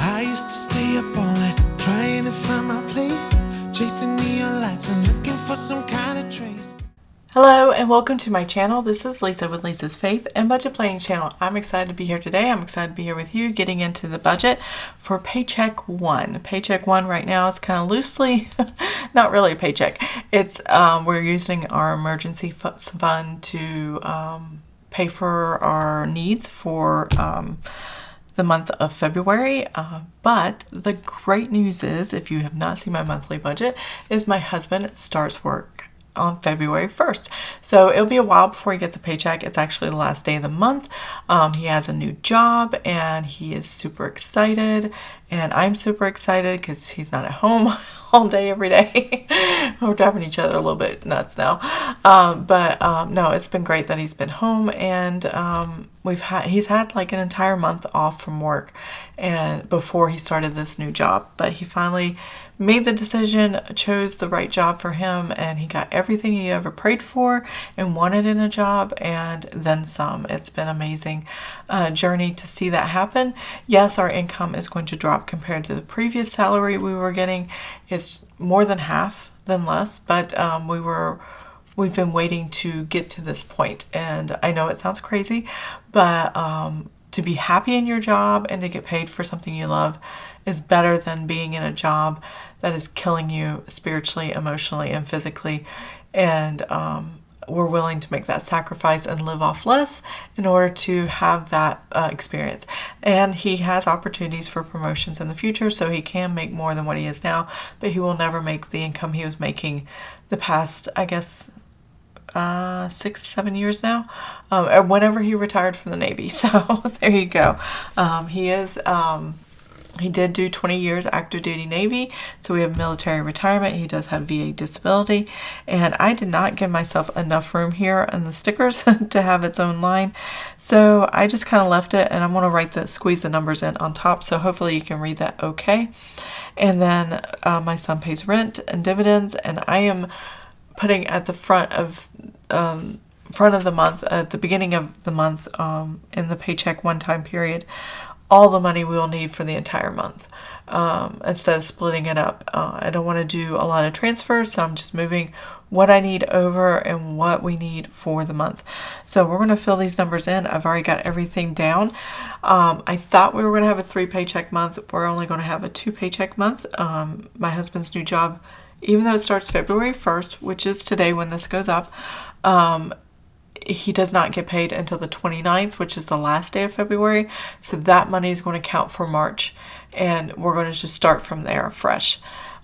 I used to stay up all night trying to find my place, chasing neon lights and looking for some kind of trace. Hello and welcome to my channel. This is Lisa with Lisa's Faith and Budget Planning channel. I'm excited to be here today. I'm excited to be here with you getting into the budget for Paycheck 1. Paycheck 1 right now is kind of loosely, not really a paycheck. It's we're using our emergency fund to pay for our needs for the month of February, but the great news is, if you have not seen my monthly budget, is my husband starts work on February 1st. So it'll be a while before he gets a paycheck. It's actually the last day of the month. He has a new job and he is super excited, and I'm super excited because he's not at home all day every day. We're driving each other a little bit nuts now. No, it's been great that he's been home, and he's had like an entire month off from work and before he started this new job. But he finally made the decision, chose the right job for him, and he got everything he ever prayed for and wanted in a job, and then some. It's been an amazing journey to see that happen. Yes, our income is going to drop compared to the previous salary we were getting. It's more than half than less, but we've been waiting to get to this point. And I know it sounds crazy, but to be happy in your job and to get paid for something you love is better than being in a job that is killing you spiritually, emotionally, and physically. And we're willing to make that sacrifice and live off less in order to have that experience. And he has opportunities for promotions in the future, so he can make more than what he is now, but he will never make the income he was making the past, I guess, 6-7 years now, whenever he retired from the Navy. So there you go. He did do 20 years active duty Navy, so we have military retirement. He does have VA disability, and I did not give myself enough room here in the stickers to have its own line, so I just kind of left it, and I'm going to squeeze the numbers in on top, so hopefully you can read that okay. And then my son pays rent and dividends, and I am putting at the front of the month, at the beginning of the month, in the paycheck one-time period, all the money we will need for the entire month, instead of splitting it up. I don't want to do a lot of transfers, so I'm just moving what I need over and what we need for the month. So we're going to fill these numbers in. I've already got everything down. I thought we were going to have a 3 paycheck month. We're only going to have a 2 paycheck month. My husband's new job, even though it starts February 1st, which is today when this goes up, he does not get paid until the 29th, which is the last day of February. So that money is going to count for March, and we're going to just start from there fresh.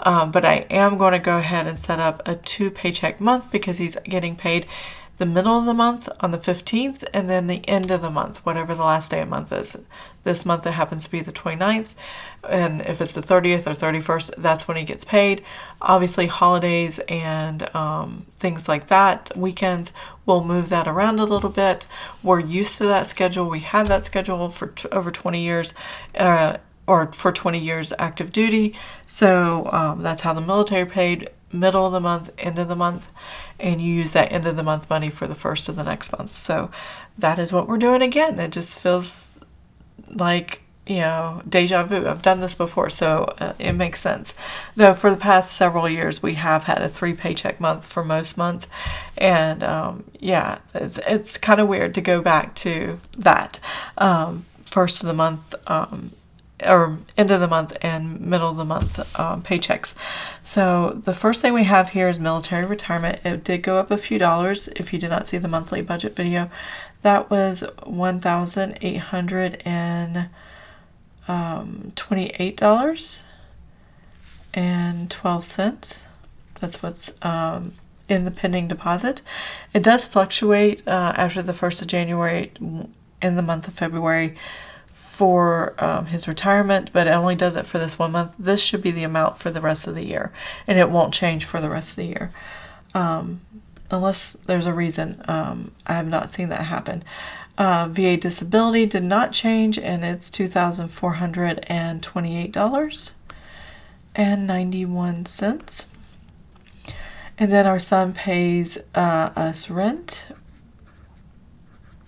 But I am going to go ahead and set up a 2 paycheck month because he's getting paid the middle of the month on the 15th, and then the end of the month, whatever the last day of the month is. This month it happens to be the 29th, and if it's the 30th or 31st, that's when he gets paid. Obviously holidays and things like that, weekends, we'll move that around a little bit. We're used to that schedule. We had that schedule for over 20 years, or for 20 years active duty. So that's how the military paid: middle of the month, end of the month, and you use that end of the month money for the first of the next month. So that is what we're doing again. It just feels like, deja vu. I've done this before, so it makes sense. Though for the past several years, we have had a 3 paycheck month for most months, and it's kind of weird to go back to that first of the month, or end of the month and middle of the month paychecks. So the first thing we have here is military retirement. It did go up a few dollars. If you did not see the monthly budget video, that was $1,828.12. That's what's in the pending deposit. It does fluctuate after the 1st of January in the month of February for his retirement, but it only does it for this 1 month. This should be the amount for the rest of the year, and it won't change for the rest of the year, unless there's a reason. I have not seen that happen. VA disability did not change, and it's $2,428.91. And then our son pays us rent,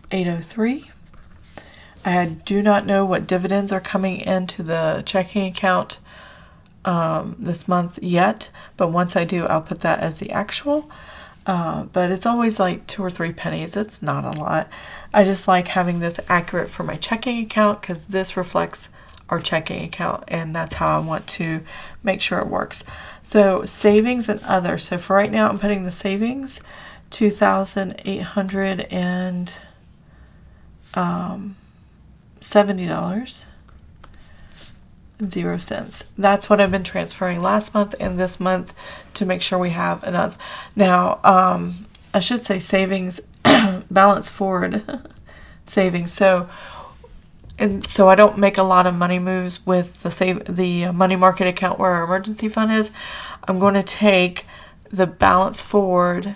$803. I do not know what dividends are coming into the checking account this month yet, but once I do, I'll put that as the actual. But it's always like 2 or 3 pennies. It's not a lot. I just like having this accurate for my checking account because this reflects our checking account, and that's how I want to make sure it works. So savings and other. So for right now, I'm putting the savings $2,870.0. That's what I've been transferring last month and this month to make sure we have enough. Now, I should say savings, balance forward savings. So I don't make a lot of money moves with the money market account where our emergency fund is. I'm going to take the balance forward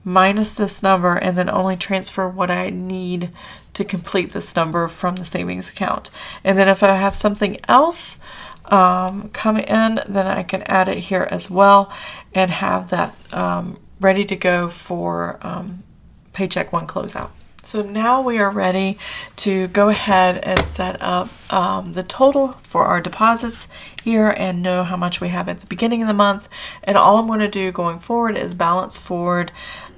minus this number and then only transfer what I need to complete this number from the savings account. And then if I have something else come in, then I can add it here as well and have that ready to go for Paycheck 1 closeout. So now we are ready to go ahead and set up the total for our deposits here and know how much we have at the beginning of the month. And all I'm going to do going forward is balance forward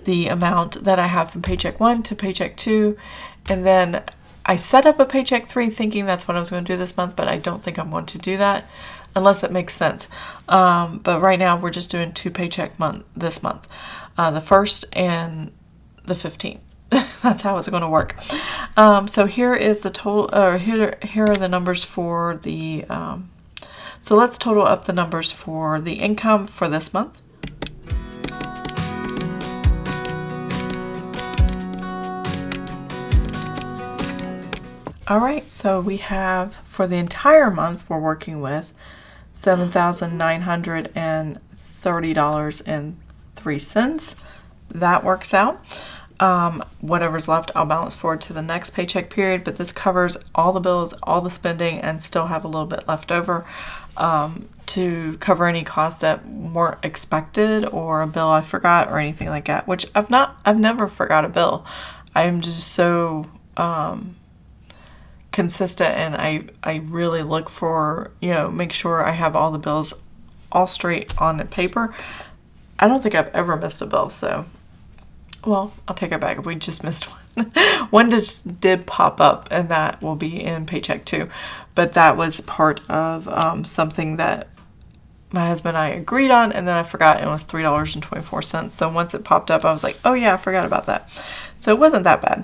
the amount that I have from Paycheck 1 to Paycheck 2. And then I set up a Paycheck 3 thinking that's what I was going to do this month, but I don't think I'm going to do that unless it makes sense. But right now we're just doing 2 paycheck this month, the 1st and the 15th. That's how it's going to work. So here is the total, or here are the numbers for the, so let's total up the numbers for the income for this month. All right, so we have for the entire month we're working with $7,930.03. That works out. Whatever's left, I'll balance forward to the next paycheck period, but this covers all the bills, all the spending, and still have a little bit left over to cover any costs that weren't expected or a bill I forgot or anything like that, which I've never forgot a bill. I'm just so consistent, and I really look for, make sure I have all the bills all straight on the paper. I don't think I've ever missed a bill, so, well, I'll take it back. We just missed one. One just did pop up, and that will be in Paycheck 2, but that was part of something that my husband and I agreed on, and then I forgot, and it was $3.24. So once it popped up, I was like, oh yeah, I forgot about that. So it wasn't that bad.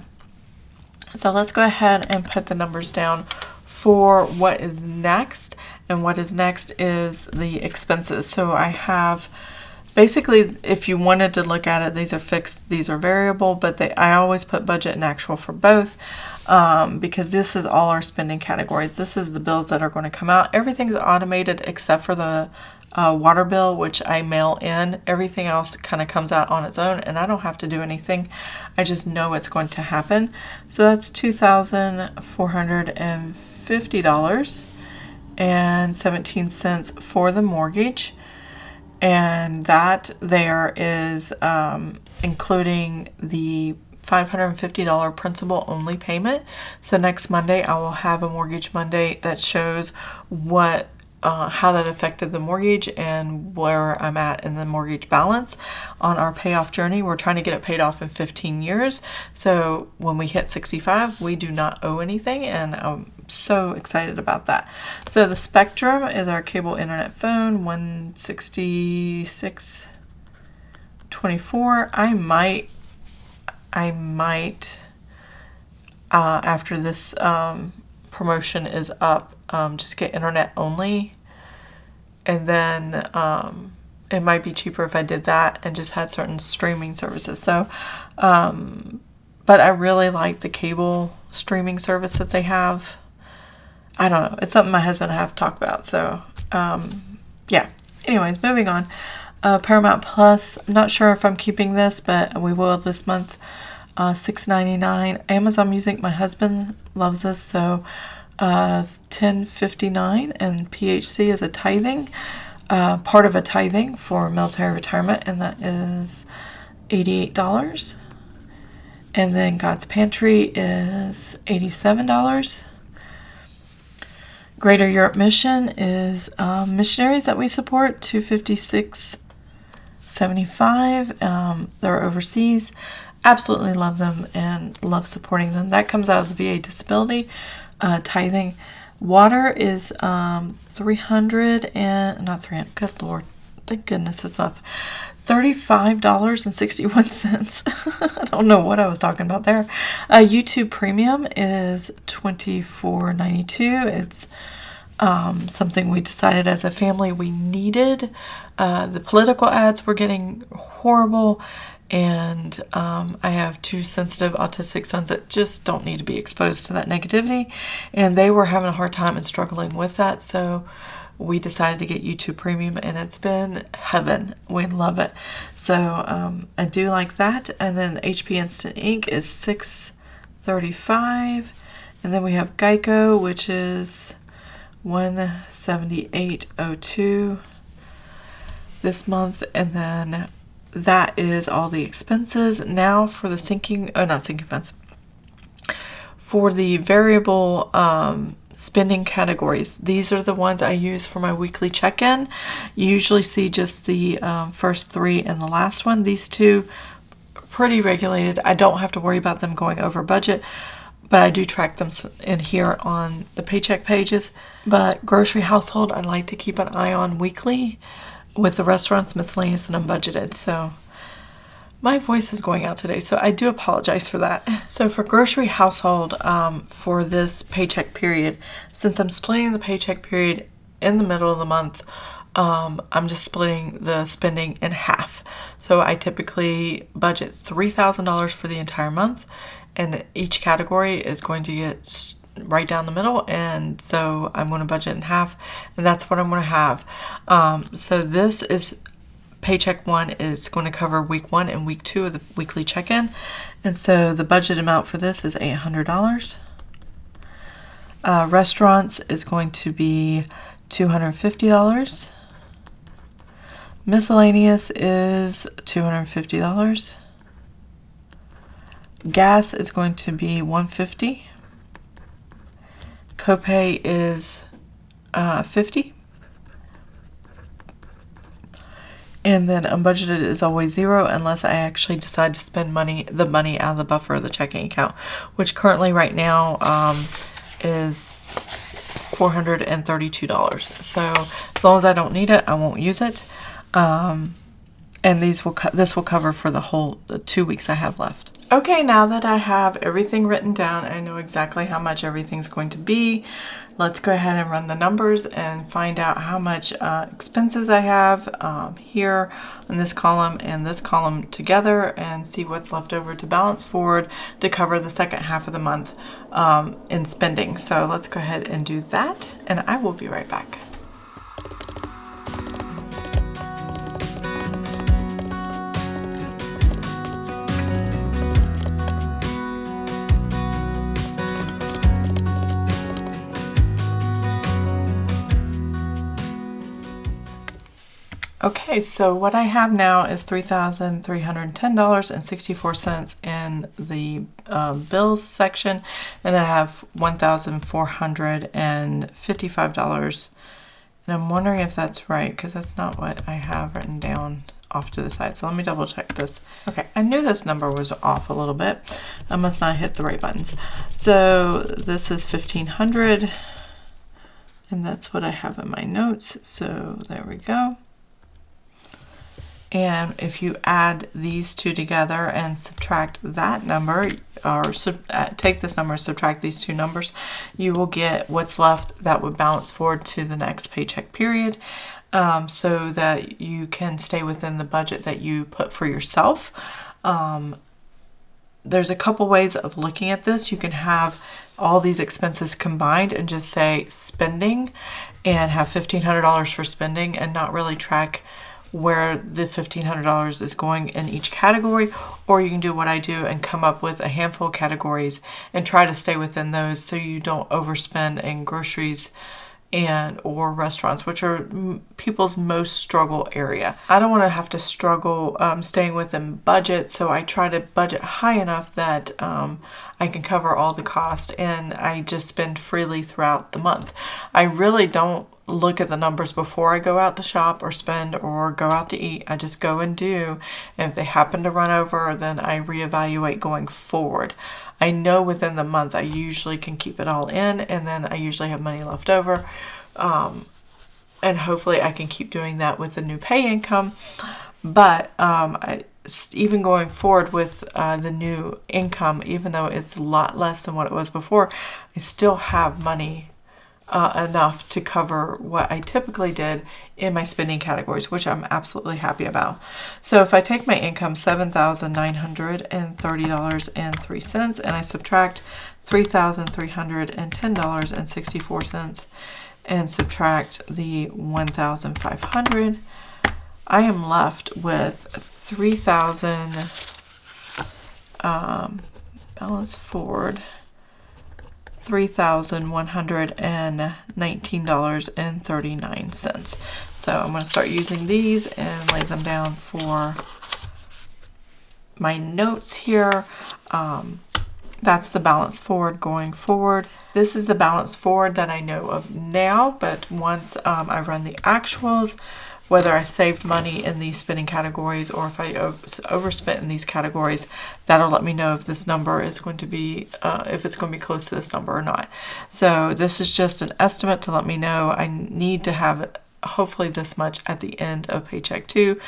So let's go ahead and put the numbers down for what is next. And what is next is the expenses. So I have, basically, if you wanted to look at it, these are fixed, these are variable, but I always put budget and actual for both because this is all our spending categories. This is the bills that are going to come out. Everything's automated except for the water bill, which I mail in. Everything else kind of comes out on its own, and I don't have to do anything. I just know it's going to happen. So that's $2,450.17 for the mortgage, and that there is including the $550 principal only payment. So next Monday I will have a Mortgage Monday that shows what how that affected the mortgage and where I'm at in the mortgage balance on our payoff journey. We're trying to get it paid off in 15 years. So when we hit 65, we do not owe anything, and I'm so excited about that. So the Spectrum is our cable internet phone, $166.24. I might after this promotion is up, just get internet only, and then it might be cheaper if I did that and just had certain streaming services. So but I really like the cable streaming service that they have. I don't know, it's something my husband and I have talked about. So yeah, anyways, moving on. Paramount Plus, I'm not sure if I'm keeping this, but we will this month. $6.99. Amazon Music, my husband loves this, so $10.59, and PHC is a tithing, part of a tithing for military retirement, and that is $88. And then God's Pantry is $87. Greater Europe Mission is missionaries that we support, $256.75. They're overseas. Absolutely love them and love supporting them. That comes out of the VA disability tithing. Water is 300 and not 300. Good Lord, thank goodness it's not $35.61. I don't know what I was talking about there. YouTube Premium is $24.92. It's something we decided as a family we needed. The political ads were getting horrible, and I have two sensitive autistic sons that just don't need to be exposed to that negativity, and they were having a hard time and struggling with that, so we decided to get YouTube Premium, and it's been heaven. We love it. So I do like that. And then HP Instant Ink is $6.35, and then we have Geico, which is $178.02 this month, and then that is all the expenses. Now for the not sinking funds, for the variable spending categories. These are the ones I use for my weekly check-in. You usually see just the first three and the last one. These two pretty regulated. I don't have to worry about them going over budget, but I do track them in here on the Paycheck pages. But grocery household, I like to keep an eye on weekly. With the restaurants, miscellaneous, and unbudgeted. So my voice is going out today, so I do apologize for that. So for grocery household, for this paycheck period, since I'm splitting the paycheck period in the middle of the month, I'm just splitting the spending in half. So I typically budget $3,000 for the entire month, and each category is going to get right down the middle, and so I'm going to budget in half, and that's what I'm going to have. So this is Paycheck 1 is going to cover week 1 and week 2 of the weekly check-in, and so the budget amount for this is $800. Restaurants is going to be $250. Miscellaneous is $250. Gas is going to be $150. Copay is $50. And then unbudgeted is always $0 unless I actually decide to spend the money out of the buffer of the checking account, which currently right now is $432. So as long as I don't need it, I won't use it. And this will cover for the 2 weeks I have left. Okay, now that I have everything written down, I know exactly how much everything's going to be. Let's go ahead and run the numbers and find out how much expenses I have here in this column and this column together, and see what's left over to balance forward to cover the second half of the month in spending. So let's go ahead and do that, and I will be right back. Okay, so what I have now is $3,310.64 in the bills section, and I have $1,455. And I'm wondering if that's right, because that's not what I have written down off to the side. So let me double check this. Okay, I knew this number was off a little bit. I must not hit the right buttons. So this is $1,500, and that's what I have in my notes. So there we go. And if you add these two together and subtract that number, or take this number and subtract these two numbers, you will get what's left that would balance forward to the next paycheck period, so that you can stay within the budget that you put for yourself. There's a couple ways of looking at this. You can have all these expenses combined and just say spending and have $1,500 for spending and not really track where the $1,500 is going in each category, or you can do what I do and come up with a handful of categories and try to stay within those so you don't overspend in groceries and or restaurants, which are people's most struggle area. I don't want to have to struggle staying within budget, so I try to budget high enough that I can cover all the cost, and I just spend freely throughout the month. I really don't look at the numbers before I go out to shop or spend or go out to eat. I just go and do, and if they happen to run over, then I reevaluate going forward. I know within the month I usually can keep it all in, and then I usually have money left over, and hopefully I can keep doing that with the new pay income. But even going forward with the new income, even though it's a lot less than what it was before, I still have money enough to cover what I typically did in my spending categories, which I'm absolutely happy about. So if I take my income, $7,930.03, and I subtract $3,310.64 and subtract the $1,500, I am left with $3,000 balance forward. $3,119.39. So I'm going to start using these and lay them down for my notes here. That's the balance forward going forward. This is the balance forward that I know of now, but once I run the actuals, whether I saved money in these spending categories or if I overspent in these categories, that'll let me know if this number is going to be, if it's going to be close to this number or not. So this is just an estimate to let me know I need to have hopefully this much at the end of Paycheck 2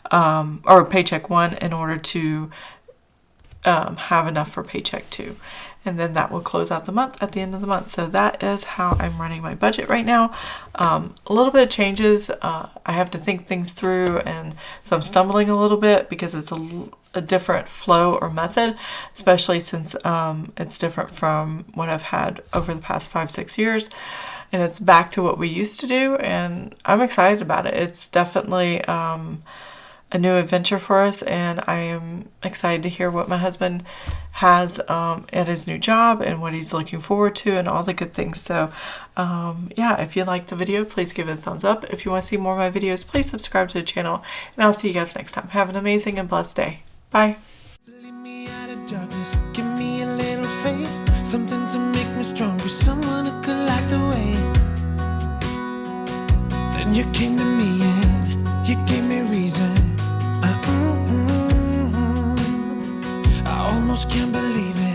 or Paycheck 1 in order to have enough for Paycheck 2. And then that will close out the month at the end of the month. So that is how I'm running my budget right now. A little bit of changes. I have to think things through, and so I'm stumbling a little bit because it's a different flow or method, especially since it's different from what I've had over the past 5-6 years. And it's back to what we used to do, and I'm excited about it. It's definitely a new adventure for us, and I am excited to hear what my husband has at his new job and what he's looking forward to and all the good things. So yeah, if you liked the video, please give it a thumbs up. If you want to see more of my videos, please subscribe to the channel, and I'll see you guys next time. Have an amazing and blessed day. Bye. Lead me out of darkness, give me a little faith, something to make me stronger, someone who could light the way. Then you came to me and you gave me reason. I almost can't believe it.